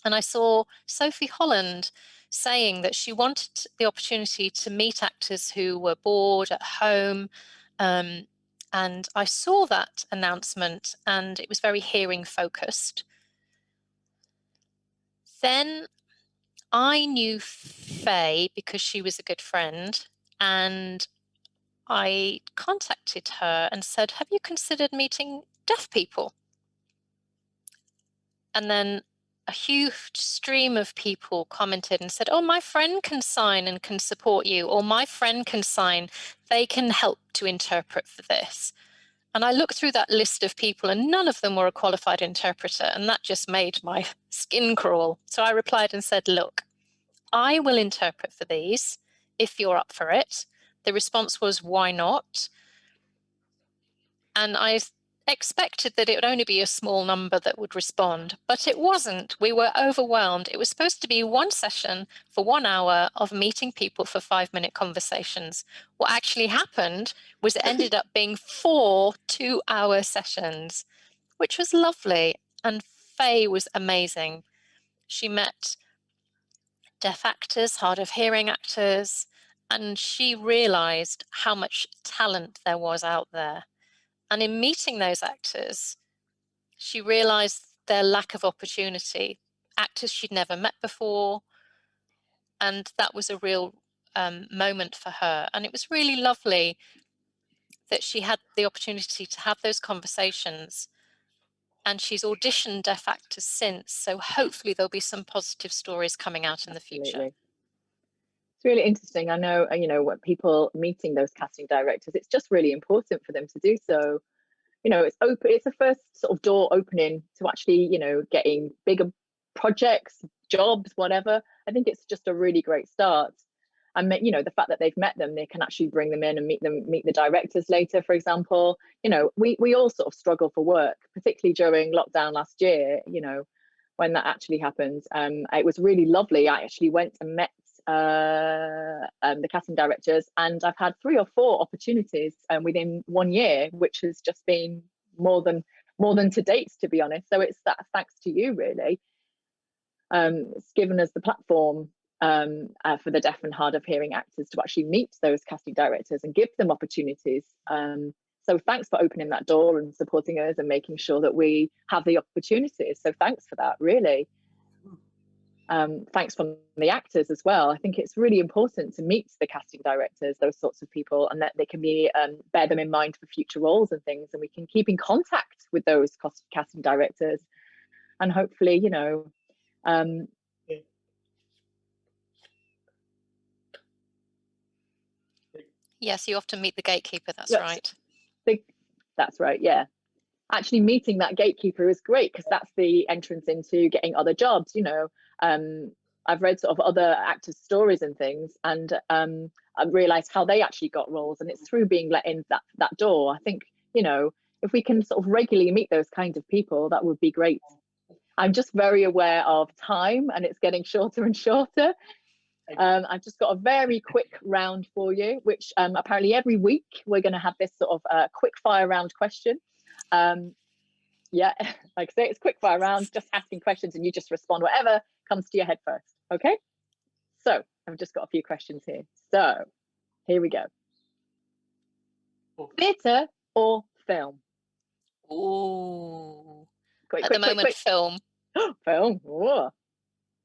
And I saw Sophie Holland saying that she wanted the opportunity to meet actors who were bored at home. And I saw that announcement, and it was very hearing focused. Then I knew Faye because she was a good friend, and I contacted her and said, "Have you considered meeting deaf people?" And then a huge stream of people commented and said, "Oh, my friend can sign and can support you," or "My friend can sign, they can help to interpret for this." And I looked through that list of people, and none of them were a qualified interpreter, and that just made my skin crawl. So I replied and said, "Look, I will interpret for these if you're up for it." The response was, "Why not?" And I expected that it would only be a small number that would respond, but it wasn't. We were overwhelmed. It was supposed to be one session for 1 hour of meeting people for 5-minute conversations. What actually happened was it ended up being 4 2-hour sessions, which was lovely. And Faye was amazing. She met deaf actors, hard of hearing actors, and she realized how much talent there was out there. And in meeting those actors, she realized their lack of opportunity, actors she'd never met before. And that was a real moment for her. And it was really lovely that she had the opportunity to have those conversations. And she's auditioned deaf actors since. So hopefully there'll be some positive stories coming out in the future. It's really interesting. I know, when people meeting those casting directors, it's just really important for them to do so. It's open. It's the first sort of door opening to actually, getting bigger projects, jobs, whatever. I think it's just a really great start. And the fact that they've met them, they can actually bring them in and meet the directors later, for example. We all sort of struggle for work, particularly during lockdown last year, when that actually happened. It was really lovely. I actually went and met the casting directors, and I've had 3 or 4 opportunities within 1 year, which has just been more than to date, to be honest. So it's that thanks to you, really. It's given us the platform for the deaf and hard of hearing actors to actually meet those casting directors and give them opportunities. So thanks for opening that door and supporting us and making sure that we have the opportunities. So thanks for that, really. Thanks from the actors as well. I think it's really important to meet the casting directors, those sorts of people, and that they can be bear them in mind for future roles and things, and we can keep in contact with those casting directors, and hopefully, Yes, you often meet the gatekeeper. That's right. That's right. Yeah. Actually meeting that gatekeeper is great, because that's the entrance into getting other jobs. I've read sort of other actors' stories and things, and I've realized how they actually got roles, and it's through being let in that door. I think, if we can sort of regularly meet those kinds of people, that would be great. I'm just very aware of time, and it's getting shorter and shorter. I've just got a very quick round for you, which apparently every week we're going to have this sort of quick fire round question. Yeah, like I say, it's quick fire round, just asking questions and you just respond whatever comes to your head first. Okay, so I've just got a few questions here. So here we go. Theatre or film? Ooh, Quick, at the moment, film. Film. Whoa.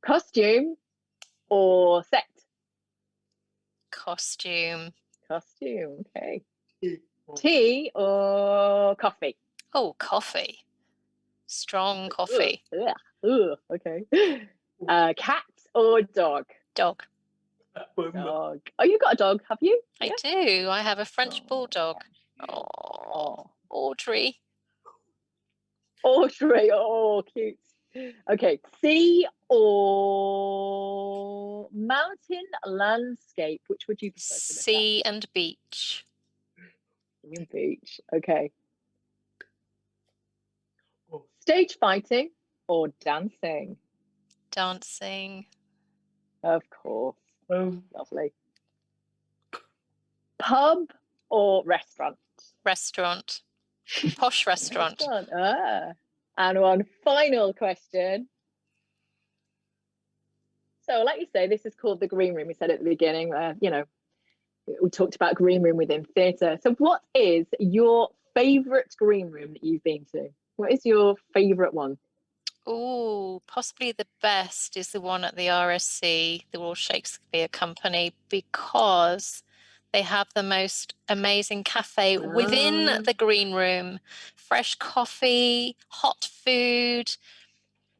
Costume or set? Costume. Okay. Tea or coffee? Oh, coffee. Strong coffee. Okay. Cat or dog? Dog. Dog. Oh, you got a dog, have you? I do. I have a French bulldog. Oh, Audrey. Audrey, oh, cute. Okay, sea or mountain landscape? Which would you prefer to look at? Sea and beach. Sea and beach, okay. Stage fighting or dancing? Dancing. Of course. Lovely. Pub or restaurant? Restaurant. Posh restaurant. And one final question. So, like you say, this is called the green room. We said at the beginning, we talked about green room within theatre. So, what is your favourite green room that you've been to? What is your favourite one? Oh, possibly the best is the one at the RSC, the Royal Shakespeare Company, because they have the most amazing cafe within the green room. Fresh coffee, hot food.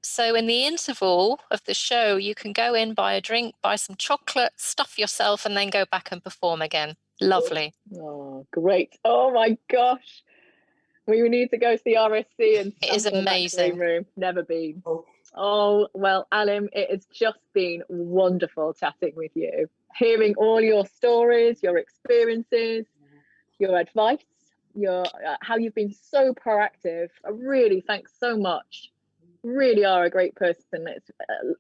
So in the interval of the show, you can go in, buy a drink, buy some chocolate, stuff yourself, and then go back and perform again. Lovely. Oh, great. Oh, my gosh. We need to go to the RSC and it is amazing. Green room. Never been. Oh, well, Alim, it has just been wonderful chatting with you. Hearing all your stories, your experiences, your advice, your how you've been so proactive. Really, thanks so much. Really are a great person. It's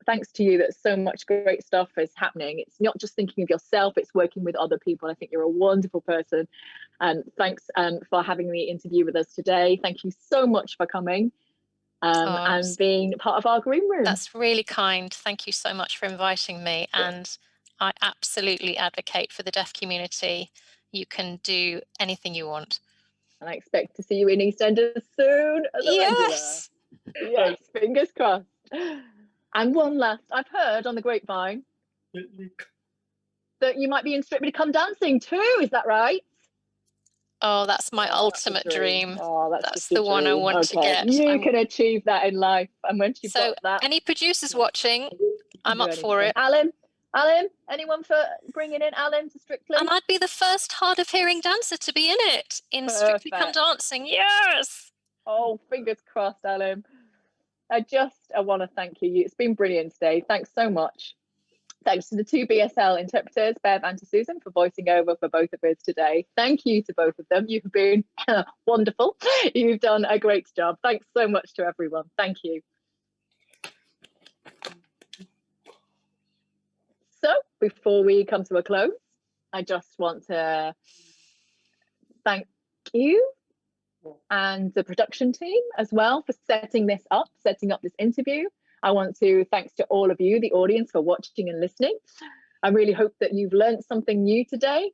thanks to you that so much great stuff is happening. It's not just thinking of yourself, it's working with other people. I think you're a wonderful person. And thanks for having the interview with us today. Thank you so much for coming and being part of our green room. That's really kind. Thank you so much for inviting me. And I absolutely advocate for the deaf community. You can do anything you want. And I expect to see you in Eastenders soon as a regular. Yes, fingers crossed. And one last, I've heard on the grapevine that you might be in Strictly Come Dancing too, is that right? Oh, that's my ultimate dream. Oh, that's the one I want to get. You can achieve that in life. And once you've got that. Any producers watching, I'm up for it. Alim, anyone for bringing in Alim to Strictly? And I'd be the first hard of hearing dancer to be in it, in Strictly Come Dancing. Yes! Oh, fingers crossed, Alim. I want to thank you. It's been brilliant today. Thanks so much. Thanks to the two BSL interpreters, Bev and to Susan, for voicing over for both of us today. Thank you to both of them. You've been wonderful. You've done a great job. Thanks so much to everyone. Thank you. So before we come to a close, I just want to thank you and the production team as well for setting up this interview. I want to thanks to all of you, the audience, for watching and listening. I really hope that you've learned something new today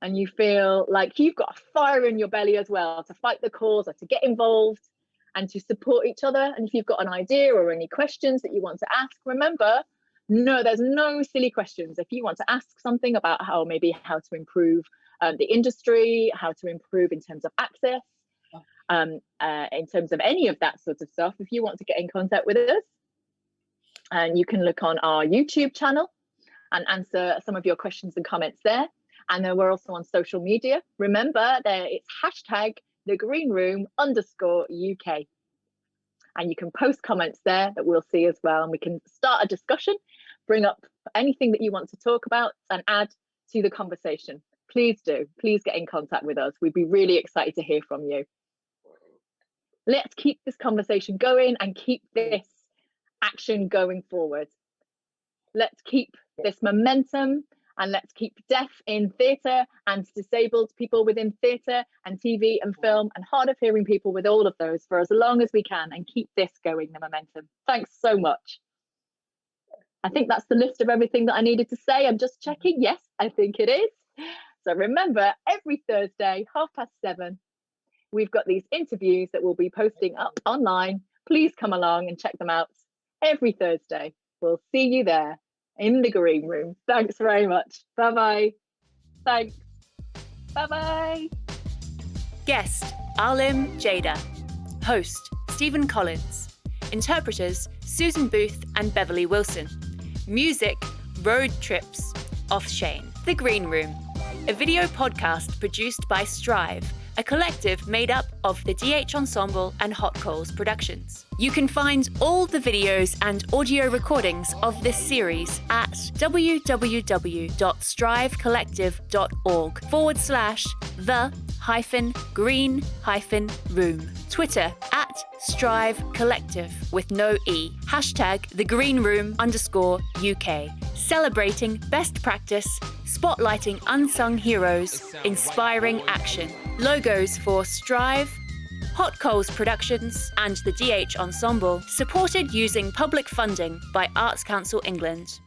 and you feel like you've got a fire in your belly as well to fight the cause or to get involved and to support each other. And if you've got an idea or any questions that you want to ask, remember, no, there's no silly questions. If you want to ask something about how to improve the industry, how to improve in terms of access, in terms of any of that sort of stuff, if you want to get in contact with us, and you can look on our YouTube channel and answer some of your questions and comments there. And then we're also on social media. Remember, it's #thegreenroom_UK. And you can post comments there that we'll see as well. And we can start a discussion, bring up anything that you want to talk about and add to the conversation. Please do. Please get in contact with us. We'd be really excited to hear from you. Let's keep this conversation going and keep this action going forward. Let's keep this momentum and let's keep deaf in theatre and disabled people within theatre and TV and film and hard of hearing people with all of those for as long as we can and keep this going, the momentum. Thanks so much. I think that's the list of everything that I needed to say. I'm just checking. Yes, I think it is. So remember, every Thursday, 7:30, we've got these interviews that we'll be posting up online. Please come along and check them out every Thursday. We'll see you there in the green room. Thanks very much. Bye-bye. Thanks. Bye-bye. Guest, Alim Jayda. Host, Stephen Collins. Interpreters, Susan Booth and Beverly Wilson. Music, Road Trips, Off Shane. The Green Room, a video podcast produced by Strive a collective made up of the DH Ensemble and Hot Coals Productions. You can find all the videos and audio recordings of this series at www.strivecollective.org/the-green-room. Twitter at Strive Collective with no E. #TheGreenRoom_UK. Celebrating best practice, spotlighting unsung heroes, inspiring action. Logos for Strive, Hot Coals Productions and the DH Ensemble, supported using public funding by Arts Council England.